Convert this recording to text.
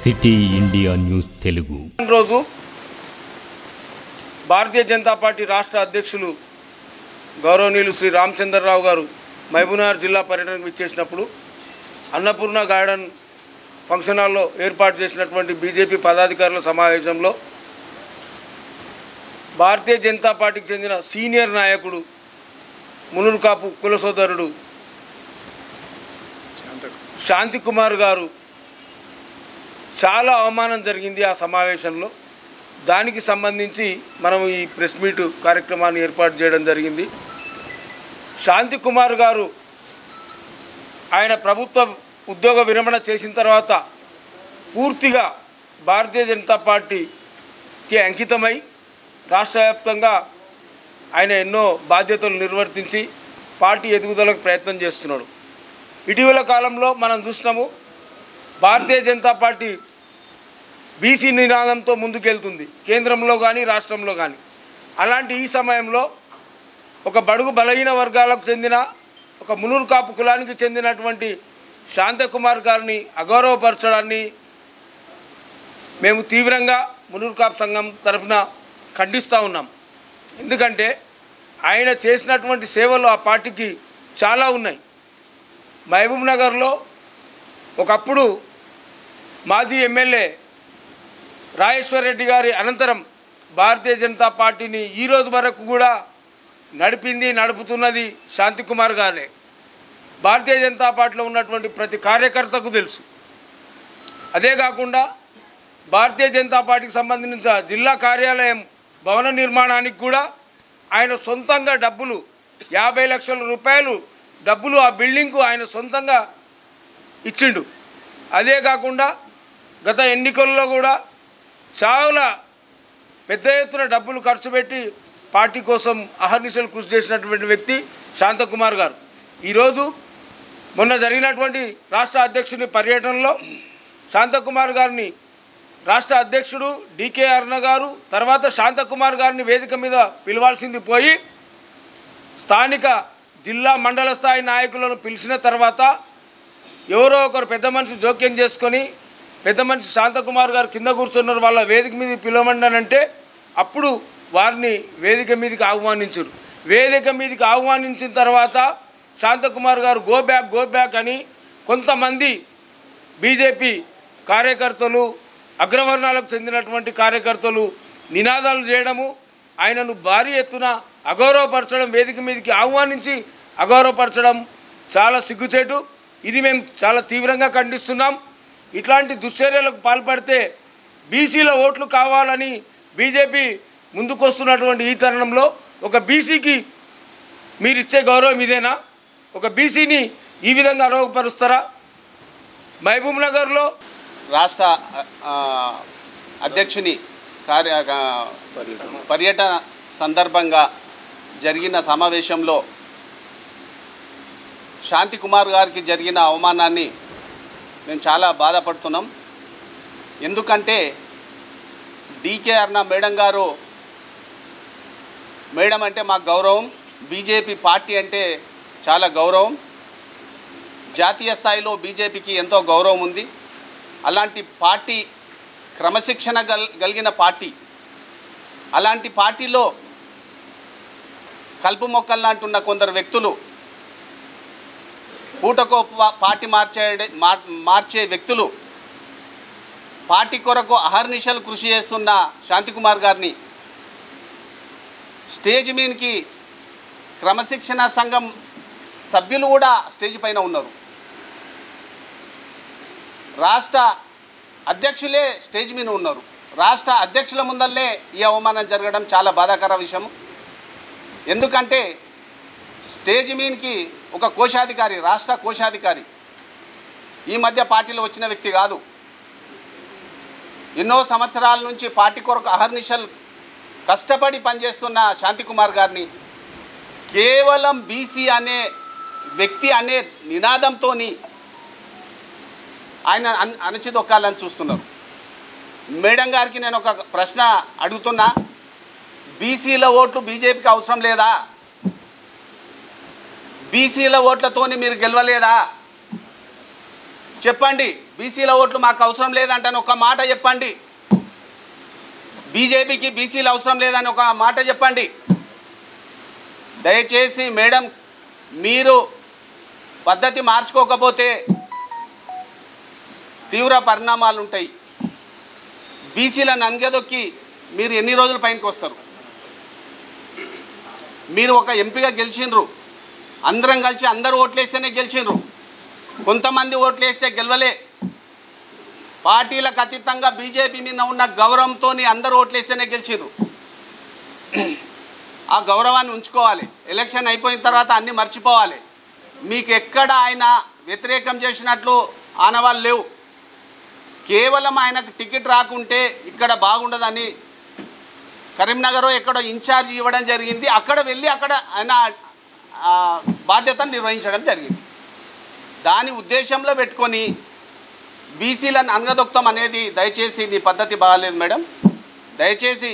City India news Telugu రోజు Bharatiya Janata party రాష్ట్ర అధ్యక్షులు గౌరవనీయులు శ్రీ రామచంద్రరావు గారు మహబూబ్నగర్ జిల్లా పర్యటనకు విచ్చేసినప్పుడు అన్నపూర్ణ గార్డెన్ ఫంక్షన్ హాల్లో ఏర్పాటు చేసినటువంటి బీజేపీ పదాధికారుల సమావేశంలో భారతీయ జనతా పార్టీకి చెందిన సీనియర్ నాయకుడు మునురుకాపు కుల సోదరుడు శాంతి కుమార్ గారు చాలా అవమానం జరిగింది ఆ సమావేశంలో. దానికి సంబంధించి మనం ఈ ప్రెస్ మీట్ కార్యక్రమాన్ని ఏర్పాటు చేయడం జరిగింది. శాంతి కుమార్ గారు ఆయన ప్రభుత్వ ఉద్యోగ విరమణ చేసిన తర్వాత పూర్తిగా భారతీయ జనతా పార్టీకి అంకితమై రాష్ట్ర వ్యాప్తంగా ఆయన ఎన్నో బాధ్యతలు నిర్వర్తించి పార్టీ ఎదుగుదలకు ప్రయత్నం చేస్తున్నాడు. ఇటీవల కాలంలో మనం చూసినాము, భారతీయ జనతా పార్టీ బీసీ నినాదంతో ముందుకెళ్తుంది, కేంద్రంలో కానీ రాష్ట్రంలో కానీ. అలాంటి ఈ సమయంలో ఒక బడుగు బలహీన వర్గాలకు చెందిన ఒక మునూరు కాపు కులానికి చెందినటువంటి శాంతకుమార్ గారిని అగౌరవపరచడాన్ని మేము తీవ్రంగా మునూరు కాపు సంఘం తరఫున ఖండిస్తూ ఉన్నాం. ఎందుకంటే ఆయన చేసినటువంటి సేవలు ఆ పార్టీకి చాలా ఉన్నాయి. మహబూబ్నగర్లో ఒకప్పుడు మాజీ ఎమ్మెల్యే రాజేశ్వర్ రెడ్డి గారి అనంతరం భారతీయ జనతా పార్టీని ఈ రోజు వరకు కూడా నడుపుతున్నది శాంతికుమార్ గారే. భారతీయ జనతా పార్టీలో ఉన్నటువంటి ప్రతి కార్యకర్తకు తెలుసు. అదే కాకుండా భారతీయ జనతా పార్టీకి సంబంధించిన జిల్లా కార్యాలయం భవన నిర్మాణానికి కూడా ఆయన సొంతంగా డబ్బులు 50 లక్షల రూపాయలు డబ్బులు ఆ బిల్డింగ్కు ఆయన సొంతంగా ఇచ్చిండు. అదే కాకుండా గత ఎన్నికల్లో కూడా చాలా పెద్ద ఎత్తున డబ్బులు ఖర్చు పెట్టి పార్టీ కోసం అహర్నిశలు కృషి చేసినటువంటి వ్యక్తి శాంతకుమార్ గారు. ఈరోజు మొన్న జరిగినటువంటి రాష్ట్ర అధ్యక్షుని పర్యటనలో శాంతకుమార్ గారిని రాష్ట్ర అధ్యక్షుడు డికే అరుణ గారు తర్వాత శాంతకుమార్ గారిని వేదిక మీద పిలవాల్సింది పోయి స్థానిక జిల్లా మండల స్థాయి నాయకులను పిలిచిన తర్వాత ఎవరో ఒకరు పెద్ద మనిషి జోక్యం చేసుకొని పెద్ద మనిషి శాంతకుమార్ గారు కింద కూర్చున్నారు, వాళ్ళ వేదిక మీద పిలవమండానంటే అప్పుడు వారిని వేదిక మీదకి ఆహ్వానించారు. వేదిక మీదకి ఆహ్వానించిన తర్వాత శాంతకుమార్ గారు గో బ్యాక్ అని కొంతమంది బీజేపీ కార్యకర్తలు అగ్రవర్ణాలకు చెందినటువంటి కార్యకర్తలు నినాదాలు చేయడము, ఆయనను భారీ ఎత్తున అగౌరవపరచడం, వేదిక మీదకి ఆహ్వానించి అగౌరవపరచడం చాలా సిగ్గుచేటు. ఇది మేము చాలా తీవ్రంగా ఖండిస్తున్నాం. ఇట్లాంటి దుశ్చర్యలకు పాల్పడితే బీసీల ఓట్లు కావాలని బీజేపీ ముందుకొస్తున్నటువంటి ఈ తరుణంలో ఒక బీసీకి మీరు ఇచ్చే గౌరవం ఇదేనా? ఒక బీసీని ఈ విధంగా అరోగపరుస్తారా? మహబూబ్నగర్లో రాష్ట్ర అధ్యక్షుని పర్యటన సందర్భంగా జరిగిన సమావేశంలో శాంతి కుమార్ గారికి జరిగిన అవమానాన్ని మేము చాలా బాధపడుతున్నాం. ఎందుకంటే డికే అరుణ మేడం గారు, మేడం అంటే మాకు గౌరవం, బీజేపీ పార్టీ అంటే చాలా గౌరవం, జాతీయ స్థాయిలో బీజేపీకి ఎంతో గౌరవం ఉంది. అలాంటి పార్టీ క్రమశిక్షణ కలిగిన పార్టీ, అలాంటి పార్టీలో కలుపు మొక్కల్లాంటున్న కొందరు వ్యక్తులు, పూటకో పార్టీ మార్చే వ్యక్తులు, పార్టీ కొరకు అహర్నిశలు కృషి చేస్తున్న శాంతికుమార్ గారిని స్టేజ్ మీదకి క్రమశిక్షణ సంఘం సభ్యులు కూడా స్టేజ్ పైన ఉన్నారు, రాష్ట్ర అధ్యక్షులే స్టేజ్ మీద ఉన్నారు. రాష్ట్ర అధ్యక్షుల ముందల్లే ఈ అవమానం జరగడం చాలా బాధాకర విషయం. ఎందుకంటే స్టేజ్ మీదకి ఒక కోశాధికారి, రాష్ట్ర కోశాధికారి, ఈ మధ్య పార్టీలో వచ్చిన వ్యక్తి కాదు, ఎన్నో సంవత్సరాల నుంచి పార్టీ కొరకు అహర్నిశలు కష్టపడి పనిచేస్తున్న శాంతికుమార్ గారిని కేవలం బీసీ అనే వ్యక్తి అనే నినాదంతో ఆయన అణచిదొక్కాలని చూస్తున్నారు. మేడం గారికి నేను ఒక ప్రశ్న అడుగుతున్నా, బీసీల ఓట్లు బీజేపీకి అవసరం లేదా? బీసీల ఓట్లతోని మీరు గెలవలేదా? చెప్పండి. బీసీల ఓట్లు మాకు అవసరం లేదంటని ఒక మాట చెప్పండి. బీజేపీకి బీసీలు అవసరం లేదని ఒక మాట చెప్పండి. దయచేసి మేడం, మీరు పద్ధతి మార్చుకోకపోతే తీవ్ర పరిణామాలు ఉంటాయి. బీసీలను అనగదొక్కి మీరు ఎన్ని రోజుల పైనకి వస్తారు? మీరు ఒక ఎంపీగా గెలిచినరు, అందరం కలిసి అందరూ ఓట్లేస్తేనే గెలిచినరు. కొంతమంది ఓట్లేస్తే గెలవలే. పార్టీలకు అతీతంగా బీజేపీ మీద ఉన్న గౌరవంతో అందరూ ఓట్లేస్తేనే గెలిచినరు. ఆ గౌరవాన్ని ఉంచుకోవాలి. ఎలక్షన్ అయిపోయిన తర్వాత అన్నీ మర్చిపోవాలి. మీకు ఎక్కడ ఆయన వ్యతిరేకం చేసినట్లు ఆనవాళ్ళు లేవు. కేవలం ఆయనకు టికెట్ రాకుంటే ఇక్కడ బాగుండదని కరీంనగర్ ఎక్కడో ఇన్ఛార్జ్ ఇవ్వడం జరిగింది. అక్కడ వెళ్ళి అక్కడ ఆయన బాధ్యతను నిర్వహించడం జరిగింది. దాని ఉద్దేశంలో పెట్టుకొని బీసీలను అనగదొక్తం అనేది దయచేసి మీ పద్ధతి బాగాలేదు మేడం. దయచేసి